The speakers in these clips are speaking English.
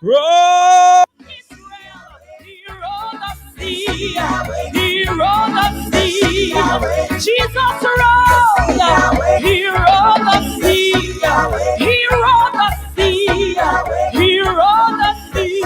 Roll! He rolled the sea. He rolled the sea. Jesus rolled. He rolled the sea. He rolled the sea. He rolled the sea.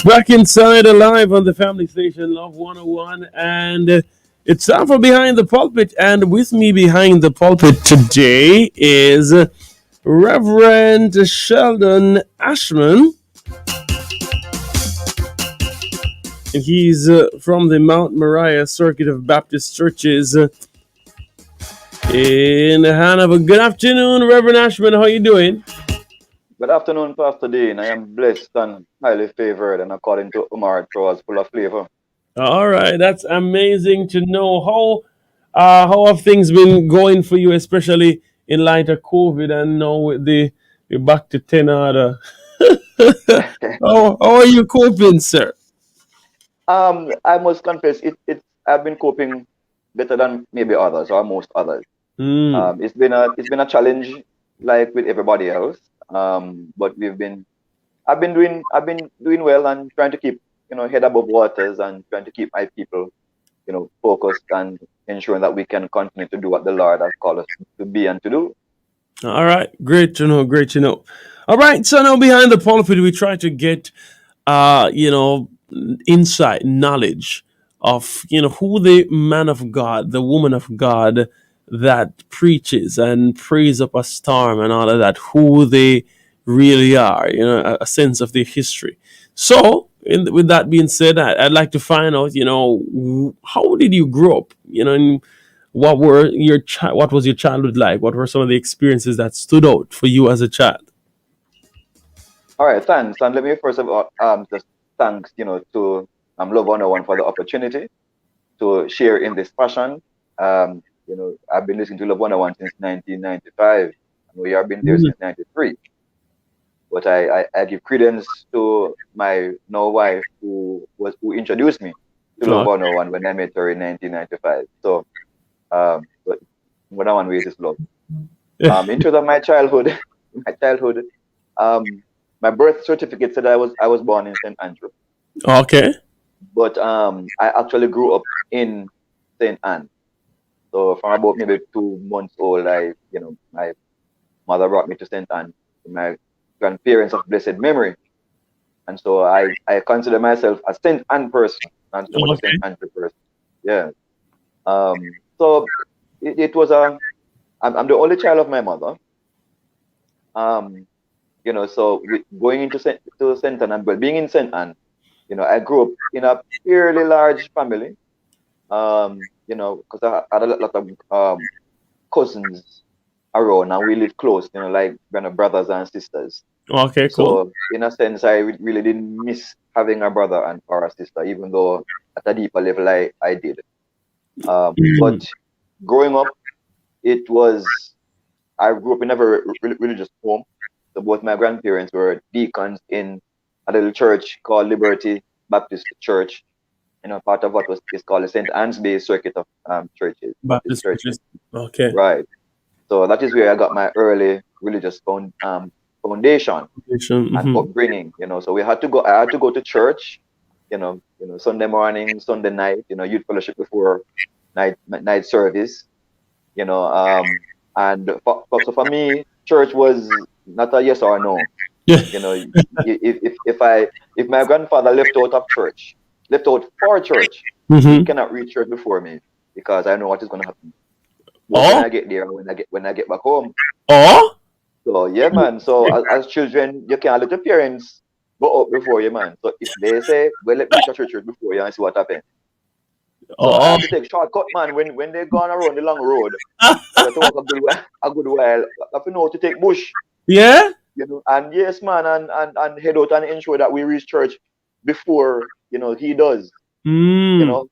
Back inside alive on the family station Love 101, and it's time for Behind the Pulpit. And with me behind the pulpit today is Reverend Sheldon Ashman. And he's from the Mount Moriah Circuit of Baptist Churches in Hanover. Good afternoon, Reverend Ashman. How are you doing? Good afternoon, Pastor Dean. I am blessed and highly favored, and according to Umar, was full of flavor. All right, that's amazing to know. How have things been going for you, especially in light of COVID, and now with the we're back to 10 order. How are you coping, sir? I must confess, I've been coping better than maybe others or most others. It's been a challenge, like with everybody else. But I've been doing well and trying to keep head above waters and trying to keep my people focused and ensuring that we can continue to do what the Lord has called us to be and to do. All right, great to know. Great to know. All right, so now behind the pulpit, we try to get insight, knowledge of who the man of God, the woman of God that preaches and prays up a storm and all of that, who they really are, a sense of their history. So, with that being said, I'd like to find out, how did you grow up, and what was your childhood like? What were some of the experiences that stood out for you as a child? All right, thanks. And let me first of all just thanks to Love 101 for the opportunity to share in this passion. I've been listening to Love 101 since 1995, and we have been there since 93. But I give credence to my now wife who introduced me to Love 101 when I met her in 1995. So, but 101 ways is love. In terms of my childhood, my birth certificate said I was born in St. Andrew. Okay. But I actually grew up in St. Anne. So from about maybe 2 months old, my mother brought me to St. Anne. My grandparents of blessed memory, and so I consider myself a St. Anne person and so much a St. Andrew person. Yeah. So it was I'm the only child of my mother. So going into St. Anne and being in St. Anne, I grew up in a fairly large family. Because I had a lot of cousins around, and we lived close, like brothers and sisters. Okay, cool. So in a sense, I really didn't miss having a brother or a sister, even though at a deeper level I did. But growing up, I grew up in a very religious home. So both my grandparents were deacons in a little church called Liberty Baptist Church. Part of what is called the St. Anne's Bay Circuit of churches. Baptist churches. Okay. Right. So that is where I got my early religious foundation and upbringing. So I had to go to church, Sunday morning, Sunday night, youth fellowship before night service, and for me, church was not a yes or no. Yeah. If my grandfather left out for church, he cannot reach church before me because I know what is going to happen. When I get there, when I get back home. So yeah, man. So as children, you can't let your parents go up before you, man. So if they say, "Well, let me touch church before you," and see what happens. So I have to take shortcut, man. When they're gone around the long road, I have to walk a good while. I have to know to take bush Yeah. And yes, man, and head out and ensure that we reach church before, he does, you Hmm. know.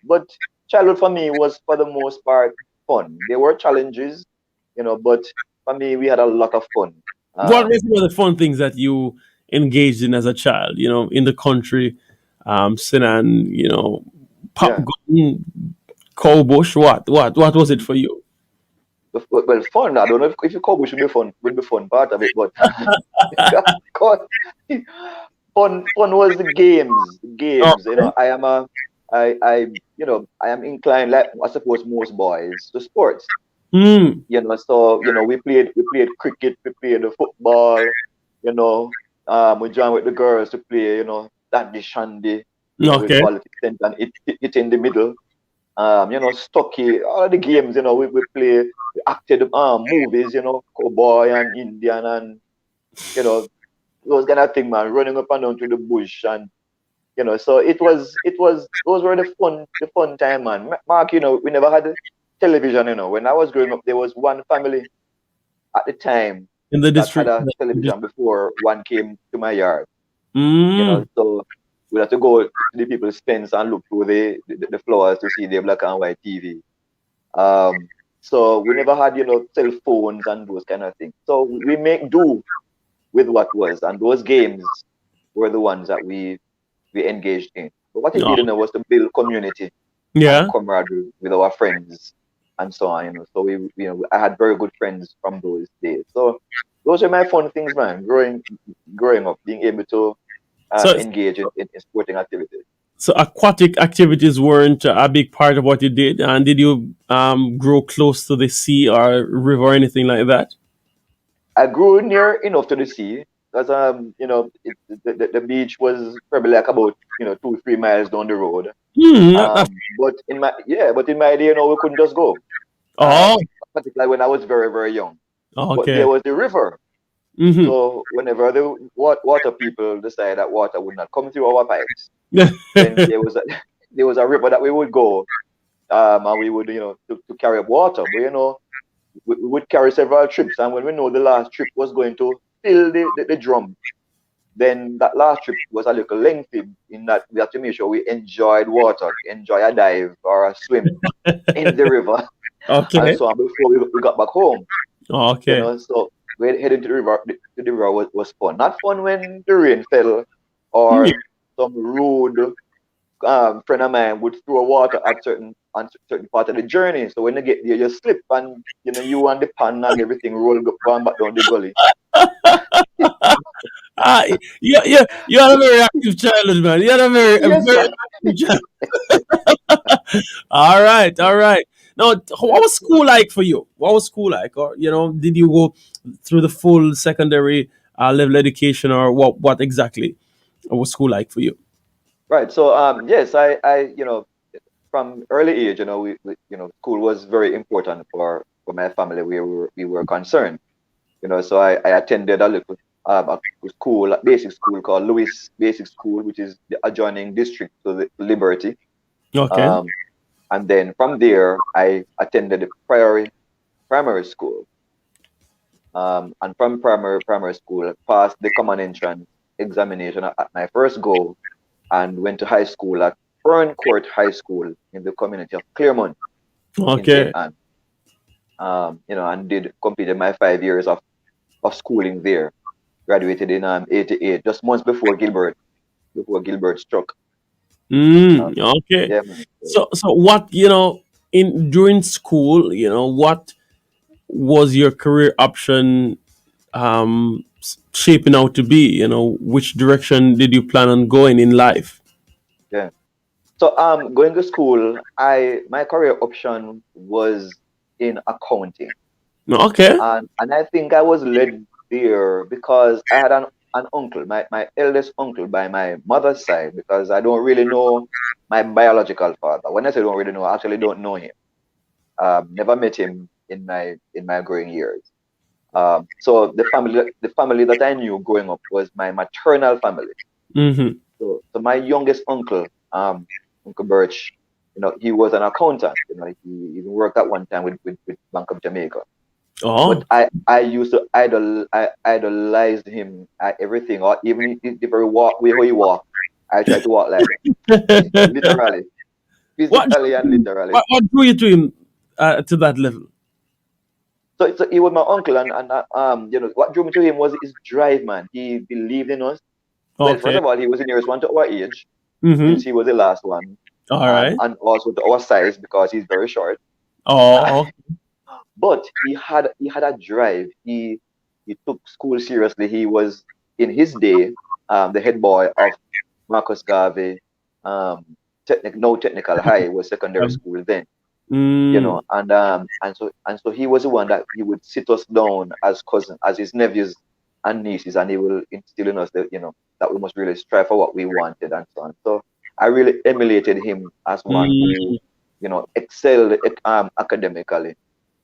But childhood for me was for the most part fun. There were challenges, but for me, we had a lot of fun. What Um, were some of the fun things that you engaged in as a child? In the country, Sinan, pop yeah, gun, cow bush. What was it for you? well, fun. I don't know if you call should be fun, will be fun part of it, but God, fun was the games, Oh, games. I am inclined, like I suppose most boys, to sports. hmm. So we played cricket, we played the football, you know, we joined with the girls to play, dandy shandy, we Okay. call it center and it in the middle. Stocky, all the games, we play, we acted movies, cowboy and Indian and you know, those kind of thing, man, running up and down through the bush and so it was those were the fun time, man. Mark, we never had television, when I was growing up, there was one family at the time In the that had district. a television before one came to my yard. Hmm. So we had to go to the people's fence and look through the floors to see the black and white TV. Um, so we never had, cell phones and those kind of things. So we make do with what was, and those games were the ones that we engaged in. But what it Oh, did, was to build community and yeah. camaraderie with our friends and so on. So I had very good friends from those days. So those are my fun things, man. Growing up, being able to So engage in sporting activities. so aquatic activities weren't a big part of what you did, and did you grow close to the sea or river or anything like that? I grew near enough to the sea because the beach was probably like about 2 3 miles down the road. Hmm. But in my day, we couldn't just go. Oh, Particularly when I was very very young. But okay. there was the river. Mm-hmm. So whenever the water people decided that water would not come through our pipes, then there was a there was a river that we would go, and we would to carry up water. But we would carry several trips, and when we know the last trip was going to fill the drum, then that last trip was a little lengthy in that we had to make sure we enjoyed water, enjoy a dive or a swim in the river, and Okay. so on before we got back home. Okay. So we heading to the river. To the river was fun. Not fun when the rain fell, Hmm. or some rude friend of mine would throw water at certain part of the journey. So when you get there, you slip and you and the pan and everything roll going back down the gully. Ah, you had a very active childhood, man. You had a Yes, very sir. active childhood. All right, all right. Now, what was school like for you? What was school like? Or did you go through the full secondary level education, or what exactly was school like for you? Right. So yes, I from early age, school was very important for my family. We were concerned. So I attended a school, a basic school called Lewis Basic School, which is the adjoining district to the Liberty. Okay, Um, and then from there, I attended the primary school. And from primary school, passed the common entrance examination at my first go, and went to high school at Court High School in the community of Claremont in St. okay. Anne. And did completed my 5 years of schooling there. Graduated in '88, just months before Gilbert struck. Okay. Yeah, man. So what in during school, what was your career option shaping out to be? Which direction did you plan on going in life? Yeah. So going to school, my career option was in accounting. Okay. And I think I was led there because I had an uncle, my eldest uncle by my mother's side, because I don't really know my biological father. When I say don't really know, I actually don't know him. Never met him in my growing years. So the family that I knew growing up was my maternal family. Mm-hmm. So my youngest uncle, Uncle Birch, he was an accountant. He even worked at one time with Bank of Jamaica. Oh, But I used to idolize him at everything, or even the very walk way how he walk. I try to walk like that, literally, what physically and literally. what drew you to him to that level? So he was my uncle, and what drew me to him was his drive, man. He believed in us. Well, first Okay. of all, he was the nearest one to our age, Mm-hmm. since he was the last one, All right. and also to our size because he's very short. Oh, But he had a drive. He took school seriously. He was in his day the head boy of Marcus Garvey, um, no technical high was secondary okay. school then, Mm, and so he was the one that he would sit us down as cousins, as his nephews and nieces, and he will instill in us that we must really strive for what we wanted and so on. So I really emulated him as one who, mm, excelled academically.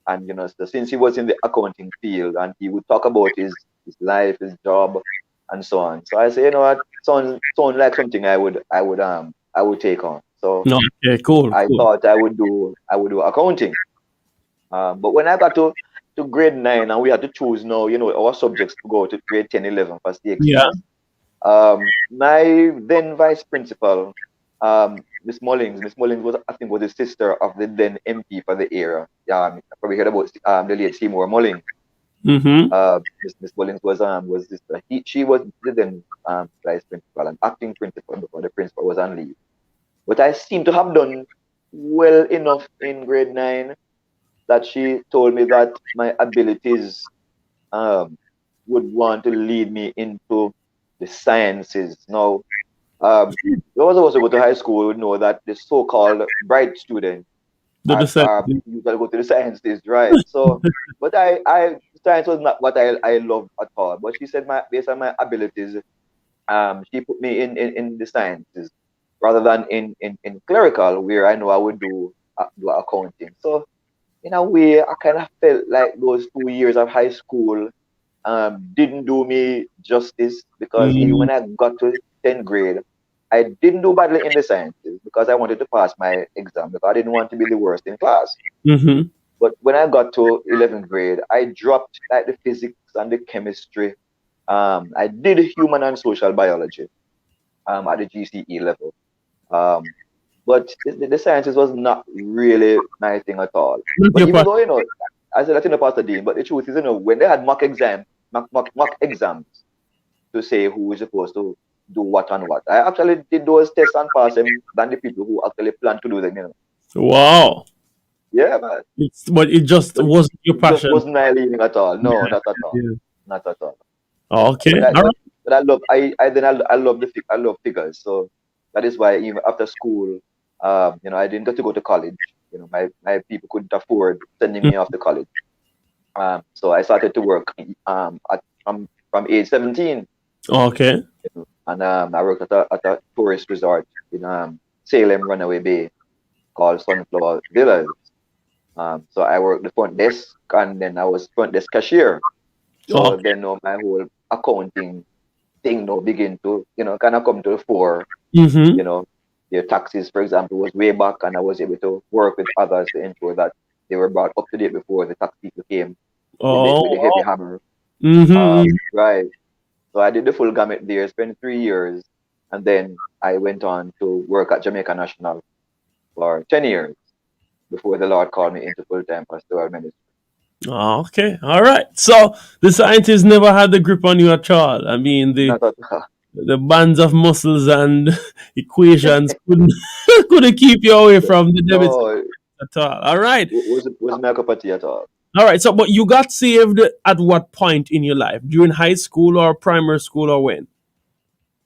And so since he was in the accounting field, and he would talk about his life, his job, and so on. So I say, what, sound like something I would take on. So okay, cool, I cool. thought I would do accounting. But when I got to grade 9, and we had to choose now, our subjects to go to grade 10, 11 for the Yeah, exams. My then vice principal, Miss Mullings was, I think, was the sister of the then MP for the area. You probably heard about the late Seymour Mullings. mm-hmm. Miss Mullings was this. She was the then vice principal and acting principal before the principal was on leave. But I seem to have done well enough in grade 9 that she told me that my abilities um, would want to lead me into the sciences. Now, those of us who go to high school would know that the so-called bright students The same. are usually go to the sciences, right? So, but science was not what I loved at all. But she said, based on my abilities, she put me in the sciences rather than in clerical, where I know I would do accounting. So in a way, I kind of felt like those 2 years of high school didn't do me justice, because even Mm, when I got to 10th grade, I didn't do badly in the sciences because I wanted to pass my exam, because I didn't want to be the worst in class. mm-hmm. But when I got to 11th grade, I dropped like the physics and the chemistry. I did human and social biology at the GCE level. Um, but the sciences was not really my thing at all. Not But your even part. though, I said that in the Pastor Dean, but the truth is, when they had mock exams to say who is supposed to do what and what, I actually did those tests and passed them than the people who actually plan to do them. Wow. Yeah, man. But it just But wasn't your it just passion. wasn't my leaning at all. Yeah, No, not at all. yeah. Not at all. Okay. But I All but, right. but I love I love I love figures. So that is why even after school, I didn't get to go to college. My people couldn't afford sending Mm, me off to college. So I started to work from age 17. okay. And I worked at a tourist resort in Salem, Runaway Bay, called Sunflower Villas. So I worked the front desk, and then I was front desk cashier. So Okay. then my whole accounting thing now begin to, kind of come to the fore. Mm-hmm. You know, their taxes, for example, was way back, and I was able to work with others to ensure that they were brought up to date before the tax people came with the heavy Oh. hammer. Mm-hmm. Right. So I did the full gamut there, spent 3 years, and then I went on to work at Jamaica National for 10 years before the Lord called me into full-time pastoral ministry. Okay. All right. So the scientists never had the grip on you at all. I mean, the Not at the bands of muscles and equations couldn't couldn't keep you away from the debits no, it at all. All right. wasn't my cup of tea at all. All right. So, but you got saved at what point in your life? During high school or primary school or when?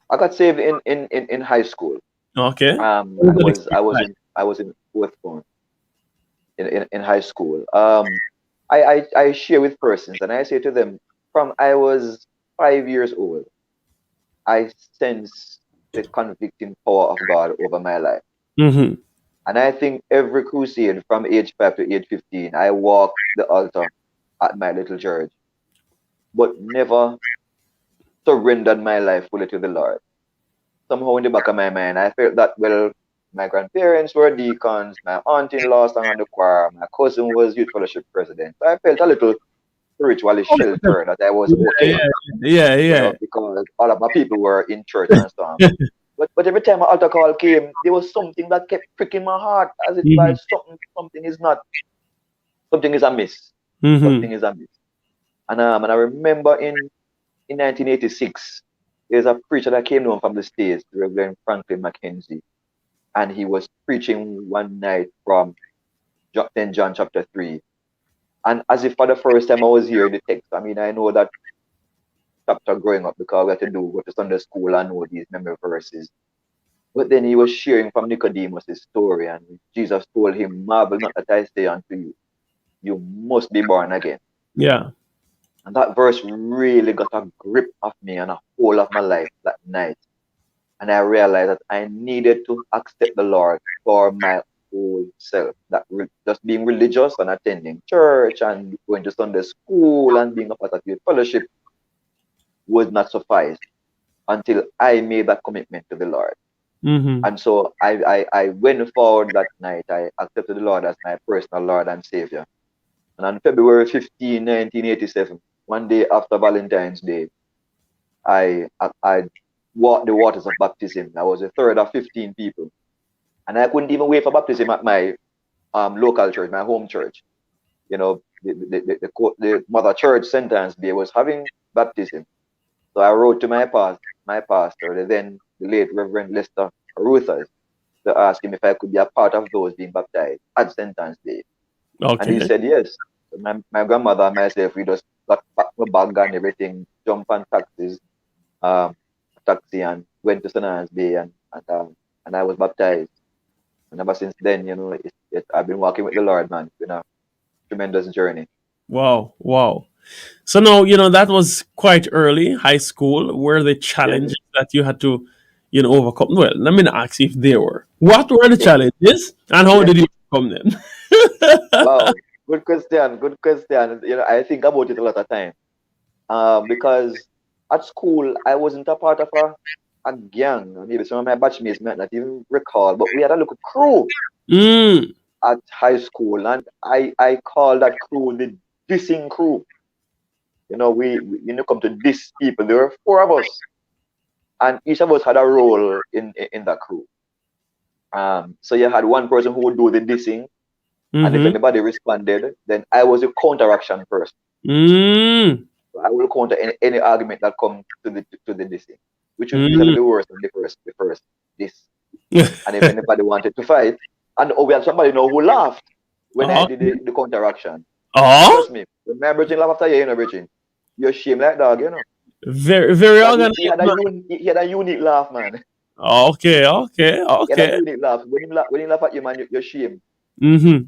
I got saved in high school. Okay. I What was that was I experience was like? in I was in fourth form in high school. I share with persons, and I say to them, from I was 5 years old, I sense the convicting power of God over my life. Mm-hmm. And I think every crusade from age 5 to age 15, I walked the altar at my little church, but never surrendered my life fully to the Lord. Somehow in the back of my mind, I felt that, well, my grandparents were deacons, my aunt-in-law sang on the choir, my cousin was youth fellowship president. So I felt a little spiritually Oh, sheltered, that I was yeah, okay, yeah, yeah. because all of my people were in church and so on. But every time an altar call came, there was something that kept pricking my heart, as if like Mm-hmm. something is not, something is amiss, Mm-hmm. something is amiss. And I remember in 1986, there's a preacher that came down from the States, Reverend Franklin Mackenzie, and he was preaching one night from 10 John chapter 3. And as if for the first time I was hearing the text, I mean, I know that chapter growing up because we had to go to Sunday school and know these memory verses. But then he was sharing from Nicodemus' story, and Jesus told him, "Marvel not that I say unto you, you must be born again." Yeah. And that verse really got a grip of me and a hold of my life that night. And I realized that I needed to accept the Lord for my whole self. That just being religious and attending church and going to Sunday school and being a part of youth fellowship would not suffice until I made that commitment to the Lord. Mm-hmm. And so I went forward that night. I accepted the Lord as my personal Lord and Savior. And on February 15, 1987, one day after Valentine's Day, I walked the waters of baptism. I was the third of 15 people. And I couldn't even wait for baptism at my local church, my home church. You know, the mother church St. Day was having baptism. So I wrote to my pastor, then the late Reverend Lester Ruthers, to ask him if I could be a part of those being baptized at St. Day. And he Okay. said yes. So my grandmother and myself, we just got packed my bag and everything, jumped on um, taxi and went to St. Day and I was baptized. And ever since then, I've been walking with the Lord, man. It's been a tremendous journey. Wow. Wow. So now, that was quite early, high school. Were the Yes. challenges that you had to, overcome? Well, let me ask if there were. What were the challenges and how Yes. did you overcome them? Wow. Good question. Good question. I think about it a lot of time. Because at school, I wasn't a part of a gang. Maybe some of my batchmates might not even recall, but we had a little crew Mm. at high school, and I call that crew the dissing crew. We come to diss people. There were four of us, and each of us had a role in that crew. So you had one person who would do the dissing, and if Mm-hmm. anybody responded, then I was the counteraction person. Mm. So I will counter any argument that comes to the dissing, which was usually Mm. the worst and the first diss. And if anybody wanted to fight, and we had somebody who laughed when I Oh. did the counteraction. Oh. Trust me, when my Virgin laugh after you, Virgin, you're shame like dog. Very, very Because organized. he had a unique laugh, man. Okay. Okay. He had a Okay. unique laugh. When he laugh at you, man, you're shame. Mm-hmm.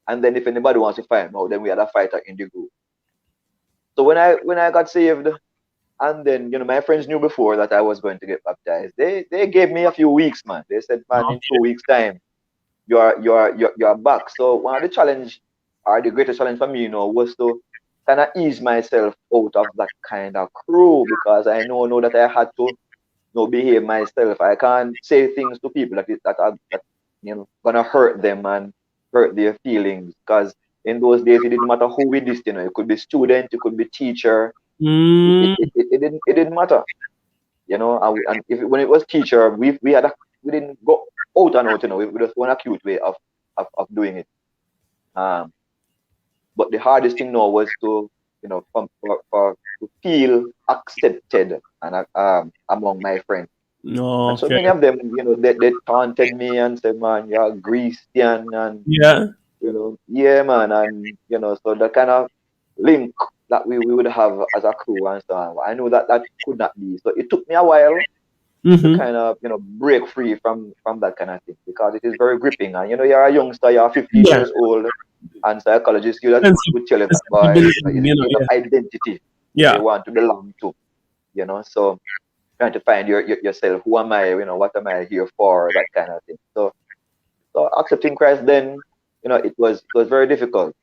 And then if anybody wants to fight, no, then we had a fighter in the group. So when I got saved, and then my friends knew before that I was going to get baptized. They gave me a few weeks, man. They said, man, in Okay. 2 weeks' time, you're back. So one of the challenge, or the greatest challenge for me, was to kind of ease myself out of that kind of crew, because I know that I had to behave myself. I can't say things to people that gonna hurt them and hurt their feelings. Because in those days, it didn't matter who we dissed. It could be student, it could be teacher. It, Mm. it, it, it didn't it didn't matter. And when it was teacher, we didn't go out and out. We just one acute way of doing it. Um, but the hardest thing now was to to feel accepted and among my friends. And so Okay. many of them, they taunted me and said, "Man, you're a Christian," and Yeah. yeah, man, and so the kind of link that we would have as a crew and so on. I know that could not be. So it took me a while to Mm-hmm. kind of break free from that kind of thing, because it is very gripping. And you're a youngster, you're 15 Yeah. years old, and psychologists would tell you that, boy, Sensibility, it's a case of yeah. identity where Yeah. you want to belong to. So trying to find yourself. Who am I? What am I here for? That kind of thing. So accepting Christ then, it was very difficult.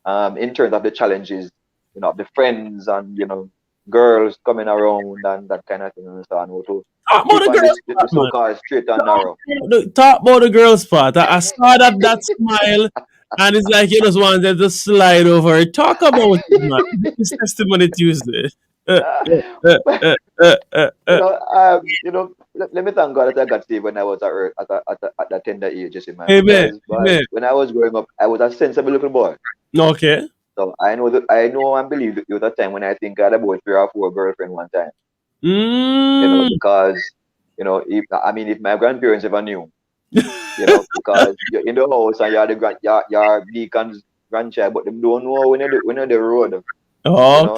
In terms of the challenges, of the friends and girls coming around and that kind of thing and so on. To Talk about keep the on girls the part, man. so-called straight and narrow. Talk about the girls part. I saw that smile And it's like you just wanted to slide over it. Talk about it, man. This testimony Tuesday. You know, let me thank God that I got saved when I was at a tender age, you see, man. Amen. Because Amen. when I was growing up, I was a sensible little boy. Okay. So I know and believe that there was a time when I think I had about 3 or 4 girlfriends one time. Mm. Because if my grandparents ever knew, because you're in the house and you're the you're deacon's grandchild, but them don't know when you're the road, you Okay. know.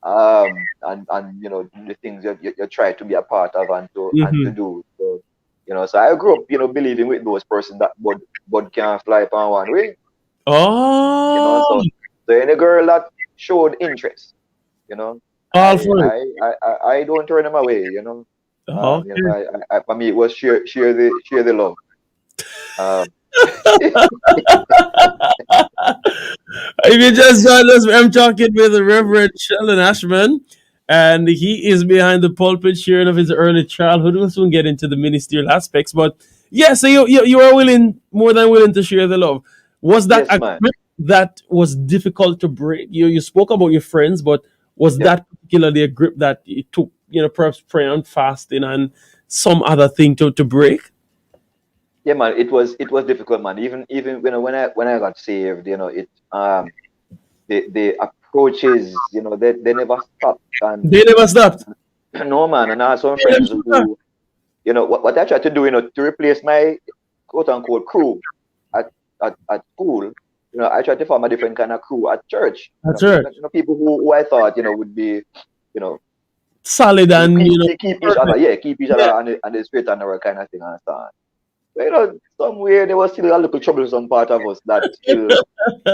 And the things you try to be a part of and to Mm-hmm. do. So I grew up, believing with those persons that bud can't fly upon one way, Oh, so any girl that showed interest, you know, all I for it. I I don't turn them away. Okay. For me it was share the love. Um, If you just joined us, I'm talking with the Reverend Sheldon Ashman, and he is behind the pulpit sharing of his early childhood. We'll soon get into the ministerial aspects, but yeah, so you are willing, more than willing to share the love. Was that yes, a man. grip that was difficult to break? You spoke about your friends, but was Yeah. that particularly a grip that it took, perhaps prayer and fasting and some other thing to break? Yeah, man. It was difficult, man. Even when I got saved, the approaches, they never stopped. And They never stopped. no, man. And I have some They never friends stopped. who, what I tried to do, to replace my quote unquote crew at school. I tried to form a different kind of crew at church. That's right. People who I thought, would be, you know, Solid and keep each other, perfect. yeah, keep each other Yeah. on the straight and narrow kind of thing and so on. But, somewhere there was still a little troublesome part of us that still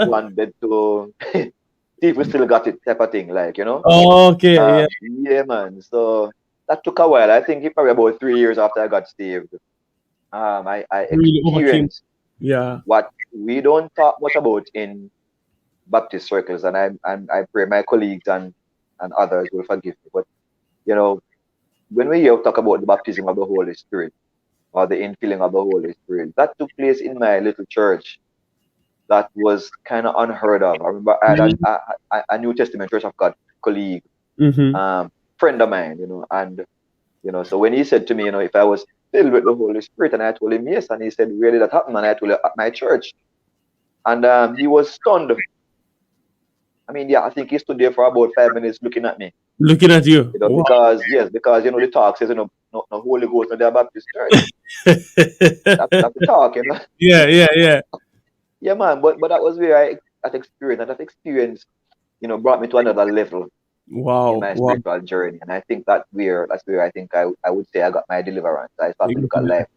wanted to see if we still got it type of thing, like, Okay, yeah. yeah, man. So that took a while. I think it probably about 3 years after I got saved. I Really overcame. experienced Yeah. what we don't talk much about in Baptist circles, and I pray my colleagues and others will forgive me. But you know, when we hear talk about the baptism of the Holy Spirit or the infilling of the Holy Spirit, that took place in my little church. That was kind of unheard of. I remember I had a New Testament Church of God colleague, Mm-hmm. friend of mine, and so when he said to me, if I was filled with the Holy Spirit, and I told him yes, and he said, really, that happened, and I told him at my church, and he was stunned. I mean, yeah, I think he stood there for about 5 minutes looking at me, Looking at you. Wow. because the talk says, no Holy Ghost, no, they're Baptist church. That's the talk. Yeah, yeah, yeah. Yeah, man. But that was where that experience, brought me to another level in Wow. my Wow. spiritual journey, and I think that's where I think I would say I got my deliverance. I started to look at life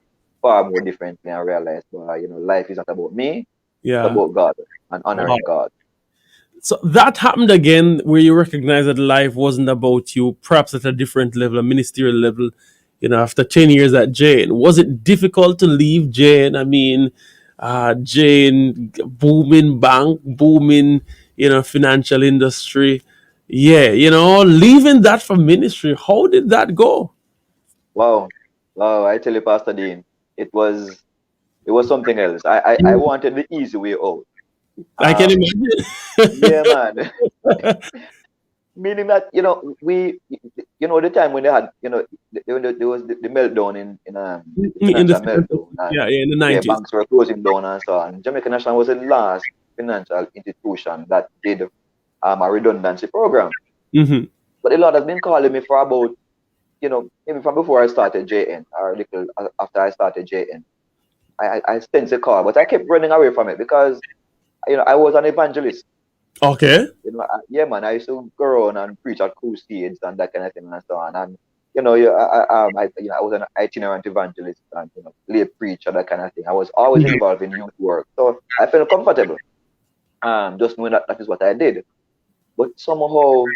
far more differently and realize, well, life is not about me; it's Yeah. about God and Wow. honoring God. So that happened again where you recognize that life wasn't about you, perhaps at a different level, a ministerial level, after 10 years at Jane. Was it difficult to leave Jane? I mean, Jane, booming bank, booming, financial industry. Yeah, leaving that for ministry, how did that go? Wow, wow! I tell you, Pastor Dean, it was it was something else. I wanted the easy way out. I can Um, imagine. yeah, man. Meaning that the time when they had there was the meltdown in the In the financial meltdown, and yeah, in the yeah, 90s. banks were closing down and so on. Jamaica National was the last financial institution that did a redundancy program. Hmm. But the Lord has been calling me for about maybe from before I started JN or a little after I started JN. I sensed a call, but I kept running away from it because I was an evangelist. Okay. Yeah, man, I used to go around and preach at crusades and that kind of thing and so on. And yeah, I was an itinerant evangelist and lay preacher, that kind of thing. I was always Mhm. involved in youth work, so I felt comfortable. Just knowing that is what I did. But somehow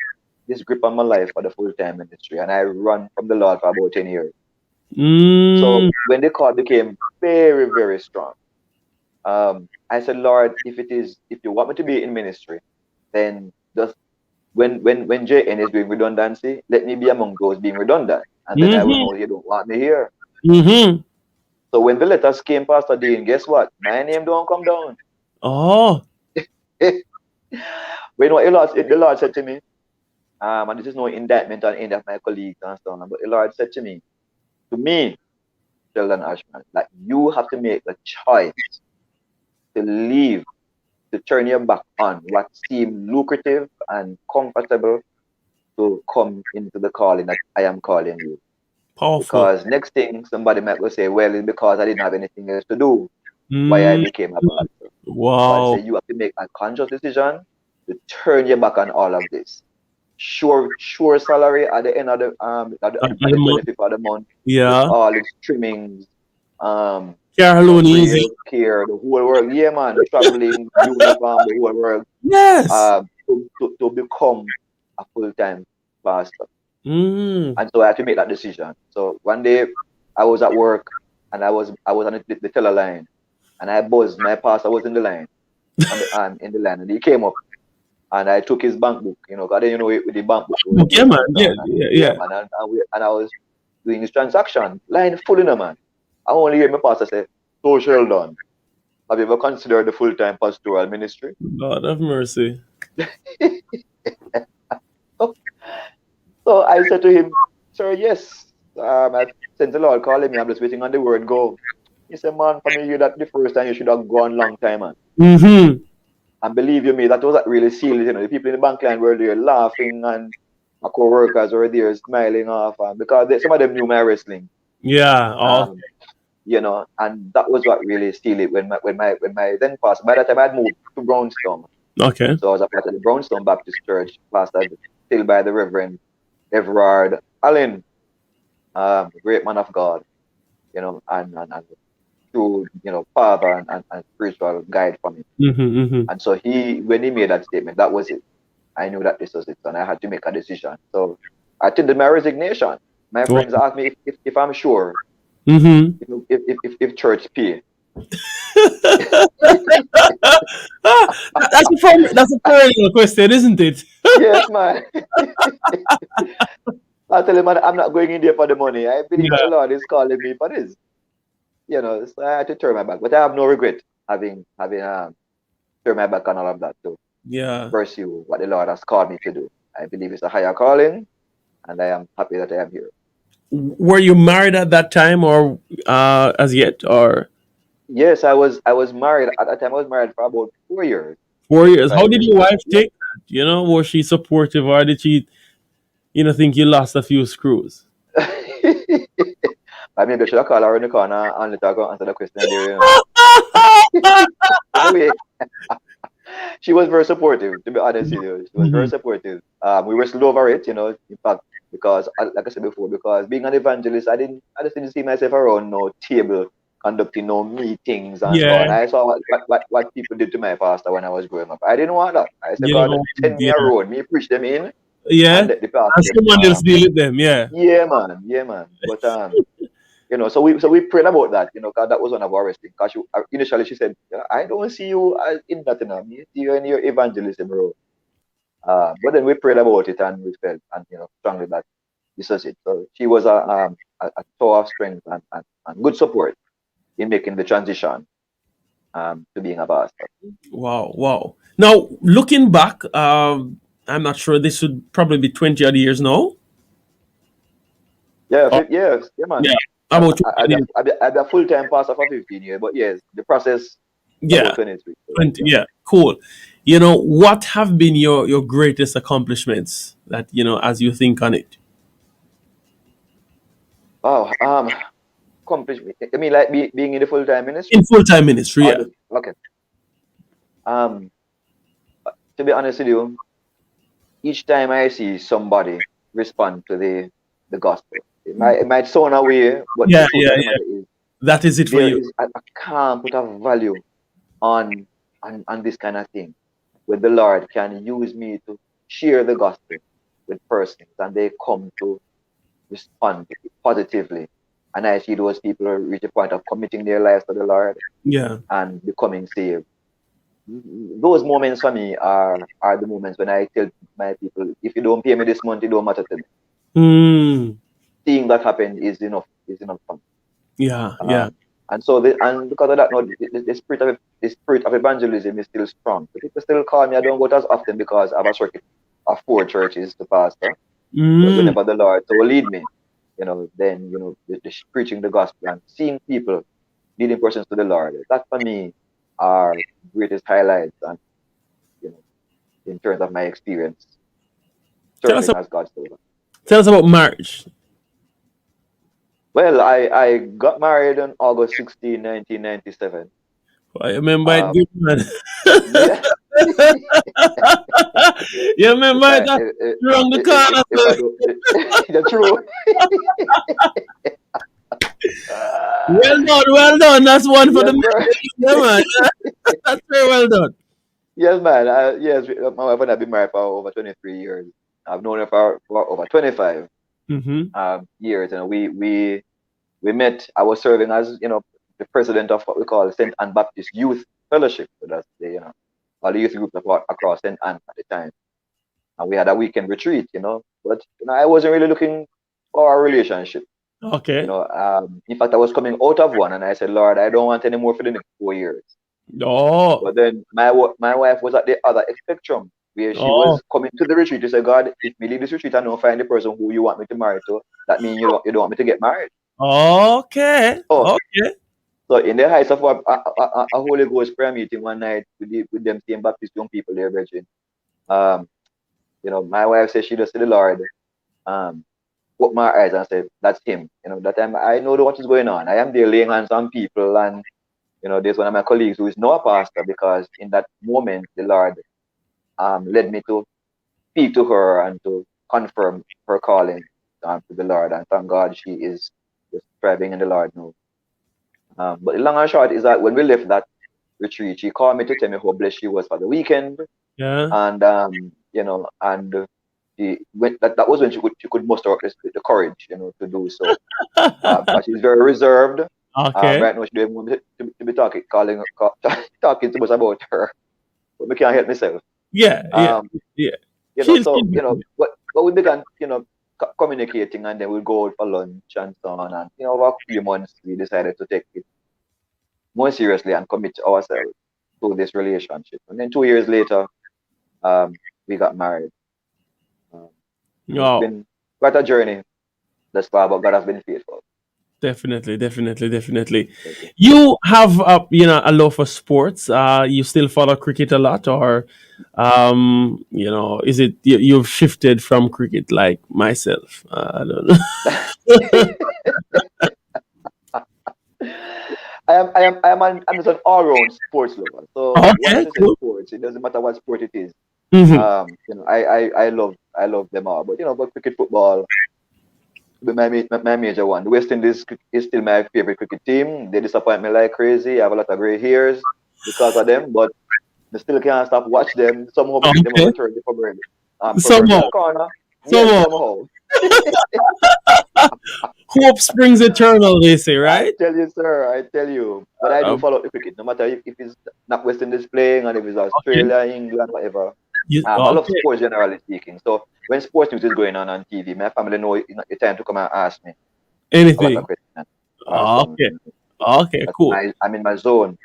this grip on my life for the full time ministry, and I ran from the Lord for about 10 years. So Mm, when the call became very, very strong, I said, Lord, if you want me to be in ministry, then just when JN is doing redundancy, let me be among those being redundant, and then I will mhm, know you don't want me here. mhm. So when the letters came, Pastor Dean, guess what? My name don't come down. Oh. But you know what the Lord said to me, and this is no indictment on any of my colleagues and so on, but the Lord said to me, Sheldon Ashman, that you have to make the choice to leave, to turn your back on what seemed lucrative and comfortable to come into the calling that I am calling you. Powerful. Because next thing somebody might go say, well, it's because I didn't have anything else to do why I Mm, became a pastor. God wow. said you have to make a conscious decision to turn your back on all of this. Sure salary at the end of the At at the the month. 25th of the month with Yeah. all its trimmings, Carolyn prayer, easy. care, the whole world. Yeah, man, traveling, uniform, the whole world. Yes. To become a full-time pastor. Mm. And so I had to make that decision. So one day I was at work and I was on the teller line and I buzzed. My pastor was in the line in the line and he came up and I took his bank book, because then with the bank book it was Okay, notes man. and so Yeah, on. And yeah, yeah, yeah. man, and I was doing this transaction, line full in a man. I only hear my pastor say, "So Sheldon, have you ever considered the full-time pastoral ministry?" God have mercy. So I said to him, "Sir, yes. I sent the Lord calling me. I'm just waiting on the word go." He said, "Man, for me, you that the first time you should have gone long time, man." Mm-hmm. And believe you me, that was really serious. The people in the bank line were there laughing, and my co-workers were there smiling off, because some of them knew my wrestling. Yeah. Oh, Um, and that was what really sealed it when my then pastor. By that time, I had moved to Brownstone, okay. so I was a part of the Brownstone Baptist Church, pastored still by the Reverend Everard Allen, great man of God, and true, father and spiritual guide for me. Mm-hmm, mm-hmm. And so when he made that statement, that was it. I knew that this was it, and I had to make a decision. So I tendered my resignation. My Wow. friends asked me if I'm sure Mm-hmm. if church pay. That's a perennial question, isn't it? Yes, man. I tell him, man, I'm not going in there for the money. I believe that the Yeah. Lord is calling me for this. So I had to turn my back, but I have no regret having turned my back on all of that to Yeah. pursue what the Lord has called me to do. I believe it's a higher calling, and I am happy that I am here. Were you married at that time, or as yet, or Yes, I was married at that time. I was married for about 4 years, 4 years? How five did years. your wife Yeah. take that? Was she supportive, or did she, think you lost a few screws? I maybe I should have called her in the corner and let her go answer the question there. Anyway, she was very supportive, to be honest with you. She was very Mhm. supportive. We were still over it, in fact, because, like I said before, because being an evangelist, I just didn't see myself around no table conducting no meetings and so Yeah. on. I saw what people did to my pastor when I was growing up. I didn't want that. I said, You God, know. send me Yeah. a road, me preach them in, Yeah. and let the pastor And get someone else deal with them. Yeah. yeah, man, yeah, man. But so we prayed about that, because that was one of our wrestling. Because initially she said, I don't see you in that, me see you in your evangelism role. But then we prayed about it and we felt and strongly that this was it. So she was a tower of strength and good support in making the transition to being a pastor. Wow. Wow. Now, looking back, I'm not sure. This would probably be 20 odd years now. Yeah, Oh, yes, yeah, man. yeah. I, About I, 20 I'd, be, years. I'd, be, I'd be a full-time pastor for 15 years, but yes, the process is Yeah. about 23. So, 20. yeah. Yeah. Cool. What have been your greatest accomplishments that, as you think on it? Oh, accomplishment. I mean, like being in the full-time ministry. In full time ministry, Or yeah. just okay. Um, to be honest with you, each time I see somebody respond to the gospel, it might sound away, but the Yeah, truth yeah, of the yeah. matter is That is it for there you. is I can't put a value on this kind of thing where the Lord can use me to share the gospel with persons and they come to respond positively. And I see those people reach a point of committing their lives to the Lord Yeah. and becoming saved. Those moments for me are the moments when I tell my people, if you don't pay me this month, it don't matter to me. Mm. Seeing that happen is enough for me. Yeah, yeah. Um, And so, and because of that, no, the spirit of evangelism is still strong. So people still call me. I don't go to as often because I have a circuit of 4 churches to pastor. But Mm. whenever the Lord so will lead me, then preaching the gospel and seeing people leading persons to the Lord. That for me are greatest highlights, and in terms of my experience Tell us serving as God's servant. tell us about marriage. Well, I got married on August 16, 1997. I remember it Um, good, man. yeah. You remember if I it that if around the corner, if I do the truth. well done. That's one for the Yes, man. sir. Yeah, man. That's very well done. Yes, man. Yes, my wife and I have been married for over 23 years. I've known her for over 25 Mm-hmm. years, and we met. I was serving as the president of what we call St. Anne Baptist Youth Fellowship. So that's all the youth groups across St. Anne at the time, and we had a weekend retreat. But I wasn't really looking for a relationship. Okay. In fact, I was coming out of one, and I said, Lord, I don't want any more for the next 4 years. Oh. But then my wife was at the other spectrum, where she Oh. was coming to the retreat to say, God, if me leave this retreat and don't find the person who you want me to marry to, that means you don't want me to get married. Okay. Oh, Okay. so in the heights of a Holy Ghost prayer meeting one night with them same Baptist young people there, Virgin, um, my wife said she just to the Lord, um, put my eyes and said, that's him. That time I know what is going on. I am there laying hands on people, and there's one of my colleagues who is not a pastor, because in that moment the Lord led me to speak to her and to confirm her calling to the Lord. And thank God she is just thriving in the Lord now. But the long and short is that when we left that retreat, she called me to tell me how blessed she was for the weekend, Yeah. and and that was when she could muster up the courage, to do so. But she's very reserved. Okay. Right now, she don't even want me to be talking too much about her, but we can't help myself. Yeah. Yeah. Um, Yeah. She's so but we began, communicating, and then we'll go out for lunch and so on. And over a few months, we decided to take it more seriously and commit ourselves to this relationship. And then 2 years later, we got married. Um, and it's oh, been quite a journey thus far, but God has been faithful. definitely, definitely, definitely. Thank you. You have a love for sports. You still follow cricket a lot, or is it you've shifted from cricket like myself? I don't know. I'm just an all-round sports lover. So once Okay, you say cool. sports, it doesn't matter what sport it is. Hmm. I love them all. But cricket, football, my major one. The West Indies is still my favorite cricket team. They disappoint me like crazy. I have a lot of gray hairs because of them, but I still can't stop watch them. Somehow I beat them Okay, over the somehow, proverbial corner. Yes, somehow. somehow. Hope springs eternal, they say, I right? tell you, sir. I tell you. But I do Um, follow the cricket, no matter if it's not West Indies playing, and if it's okay, Australia, England, whatever. I love okay. sports generally speaking. So when sports news is going on TV, my family know it's not the time to come and ask me about a Anything. question or something. Okay, okay, cool. I'm in my zone.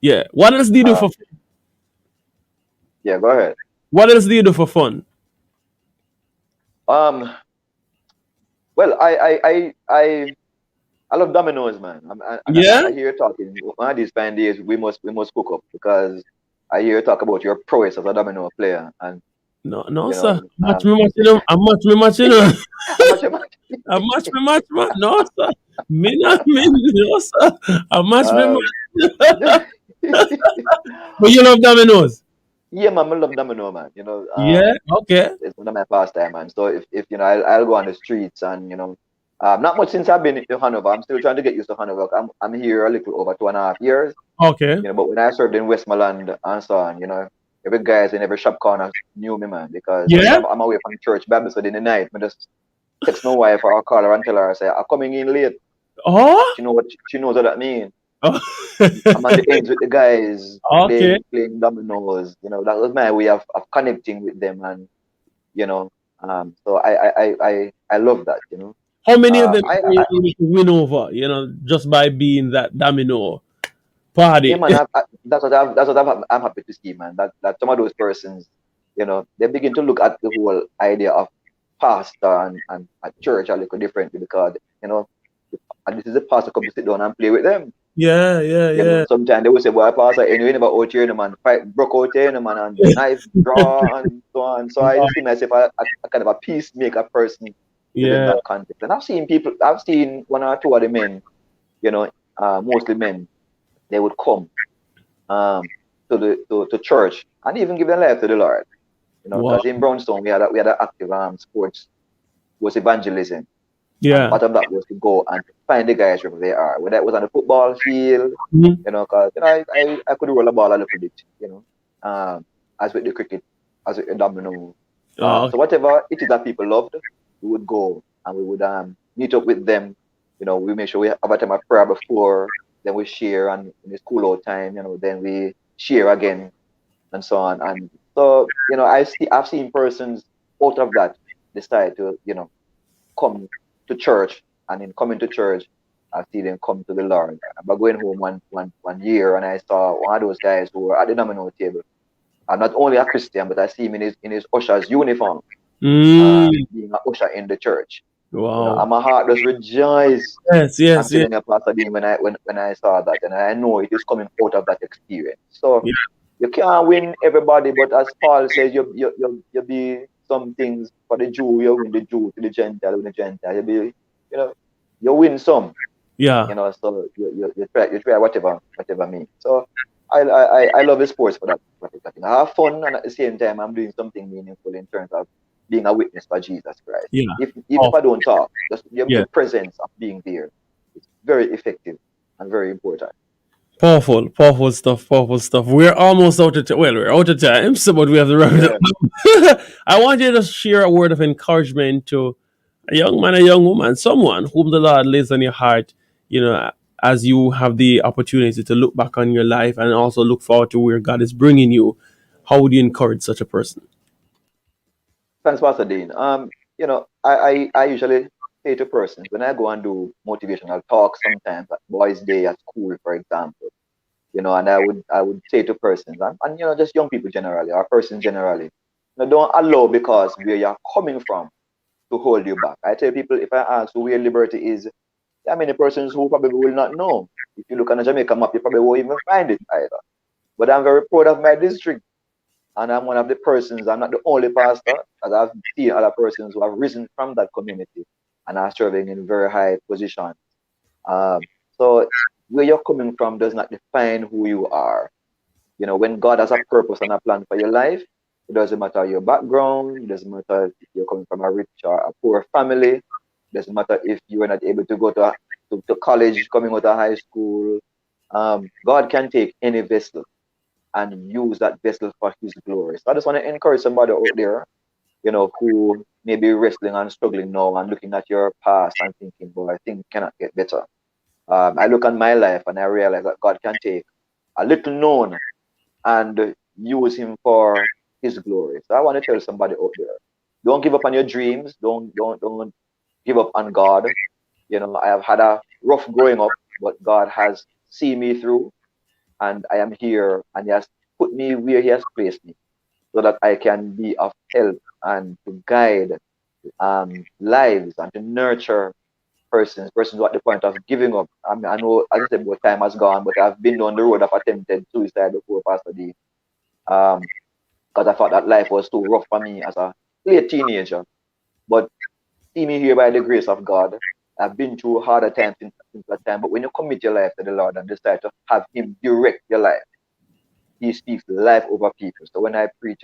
Yeah. What else do you do for? Um, yeah, go ahead. What else do you do for fun? Um, well, I love Dominoes, man. Yeah. I hear you talking. One of these fine days, we must cook up, because I hear you talk about your prowess as a domino player, and No, no, you sir. know, Match me, match, you know. I match me, match, you know. how much am I? I match me, match, man. No, sir. Me not me, no, sir. I match me, Um, match. But you love dominoes. yeah, man, I love domino, man. Yeah. Okay. It's one of my pastime, man. So if I'll go on the streets, and not much since I've been to Hanover. I'm still trying to get used to Hanover. I'm here a little over 2.5 years. Okay. But when I served in Westmoreland and so on, every guys in every shop corner knew me, man, because if Yeah. I'm away from church Bible study in the night, I just text my wife or call her and tell her, I say, I'm coming in late. Oh. She knows what that means. Oh. I'm on the ends with the guys Okay. playing dominoes. That was my way of connecting with them, and so I love that. How many of them were you I able to win over, just by being that domino yeah, party? man, I'm happy to see, man. That some of those persons, they begin to look at the whole idea of pastor and a church a little differently because and this is a pastor come to sit down and play with them. Yeah, yeah, yeah. Sometimes they will say, "Boy, pastor, anyway, never out here, no man, fight broke out here, no man, and knife draw and so on." So I see myself a kind of a peacemaker person within Yeah. that context. And I've seen one or two of the men, you know, mostly men, they would come um, to church and even give their life to the Lord. Wow. Because in Brownstone we had an active sports was evangelism, and Yeah. part of that was to go and find the guys wherever they are, whether it was on the football field, Mhm. because I could roll a ball a little bit, as with the cricket, as with the domino. Oh, So whatever it is that people loved, we would go and we would meet up with them. We make sure we have a time of prayer before, then we share, and in the school out time, then we share again and so on. And so, I've seen persons out of that decide to, come to church, and in coming to church, I see them come to the Lord. But going home one year, and I saw one of those guys who were at the domino table. I'm not only a Christian, but I see him in his usher's uniform, mm, being an usher in the church. wow. And my heart just rejoiced. Yes, I'm yes, yes. telling you, Pastor Dean, when I saw that, and I know it is coming out of that experience. So Yeah, you can't win everybody, but as Paul says, you be some things for the Jew, you win the Jew, to the Gentile, win the Gentile. You be, you win some, yeah, so you try whatever means. So I love the sports for that particular thing. I have fun, and at the same time I'm doing something meaningful in terms of being a witness for Jesus Christ. yeah. Even if Oh, I don't talk, just yeah. your presence of being there, it's very effective and very important. Powerful, powerful stuff, powerful stuff. We're almost out of time. Well, we're out of time, so but we have to wrap it Yeah. up. I want you to share a word of encouragement to a young man, a young woman, someone whom the Lord lays on your heart, you know, as you have the opportunity to look back on your life and also look forward to where God is bringing you. How would you encourage such a person? Thanks, Pastor Dean. I usually say to persons when I go and do motivational talks sometimes at Boys' Day at school, for example, and I would say to persons and just young people generally or persons generally, don't allow because where you're coming from to hold you back. I tell people if I ask where liberty is, there are many persons who probably will not know. If you look on a Jamaica map, you probably won't even find it either. But I'm very proud of my district, and I'm one of the persons. I'm not the only pastor, as I've seen other persons who have risen from that community and are serving in very high positions. So where you're coming from does not define who you are. When God has a purpose and a plan for your life, it doesn't matter your background, it doesn't matter if you're coming from a rich or a poor family, it doesn't matter if you were not able to go to college coming out of high school. God can take any vessel and use that vessel for his glory. So I just want to encourage somebody out there, who may be wrestling and struggling now and looking at your past and thinking, boy, things cannot get better. I look at my life and I realize that God can take a little known and use him for his glory. So I want to tell somebody out there, don't give up on your dreams. Don't give up on God. I have had a rough growing up, but God has seen me through, and I am here, and he has put me where he has placed me so that I can be of help and to guide lives and to nurture persons who are at the point of giving up. I mean, I know, as I said, what time has gone, but I've been down the road of attempted suicide before, Pastor D. Because I thought that life was too rough for me as a late teenager. But see me here by the grace of God. I've been through harder times since that time. But when you commit your life to the Lord and decide to have Him direct your life, He speaks life over people. So when I preach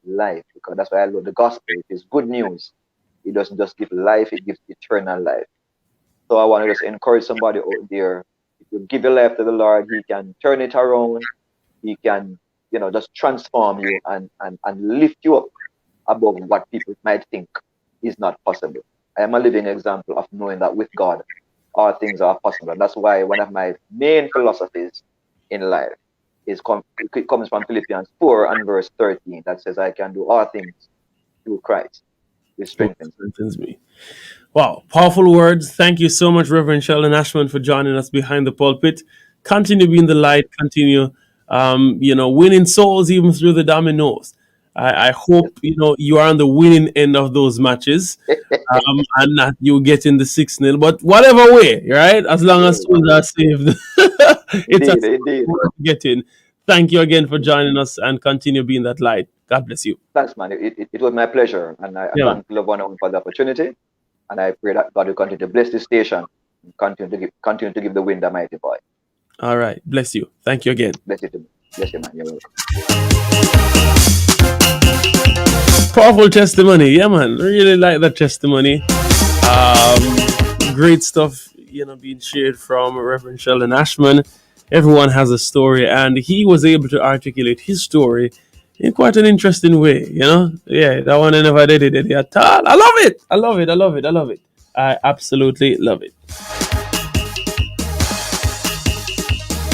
life because that's why I love the gospel. It is good news. It doesn't just give life, it gives eternal life. So I want to just encourage somebody out there. If you give your life to the Lord, He can turn it around. He can, just transform you and lift you up above what people might think is not possible. I am a living example of knowing that with God, all things are possible. And that's why one of my main philosophies in life it comes from Philippians 4 and verse 13 that says, I can do all things through Christ, which Oh, strengthens me. strengthens me. Wow, powerful words. Thank you so much, Reverend Sheldon Ashman, for joining us behind the pulpit. Continue being the light. Continue, winning souls even through the dominoes. I Yes. hope you are on the winning end of those matches, and that you get in the 6-0. But whatever way, right? As long as Yes. souls are saved, it's a Indeed, indeed. worth getting. Thank you again for joining us, and continue being that light. God bless you. Thanks, man. It was my pleasure. And I Yeah, man. thank Love 101 for the opportunity. And I pray that God will continue to bless this station and continue to give the wind a mighty voice. All right. Bless you. Thank you again. Bless you, bless you, man. You're welcome. Powerful testimony. Yeah, man. Really like that testimony. Great stuff, being shared from Reverend Sheldon Ashman. Everyone has a story, and he was able to articulate his story in quite an interesting way. Yeah, that one I never did it at all. I love it. I love it. I love it. I love it. I absolutely love it.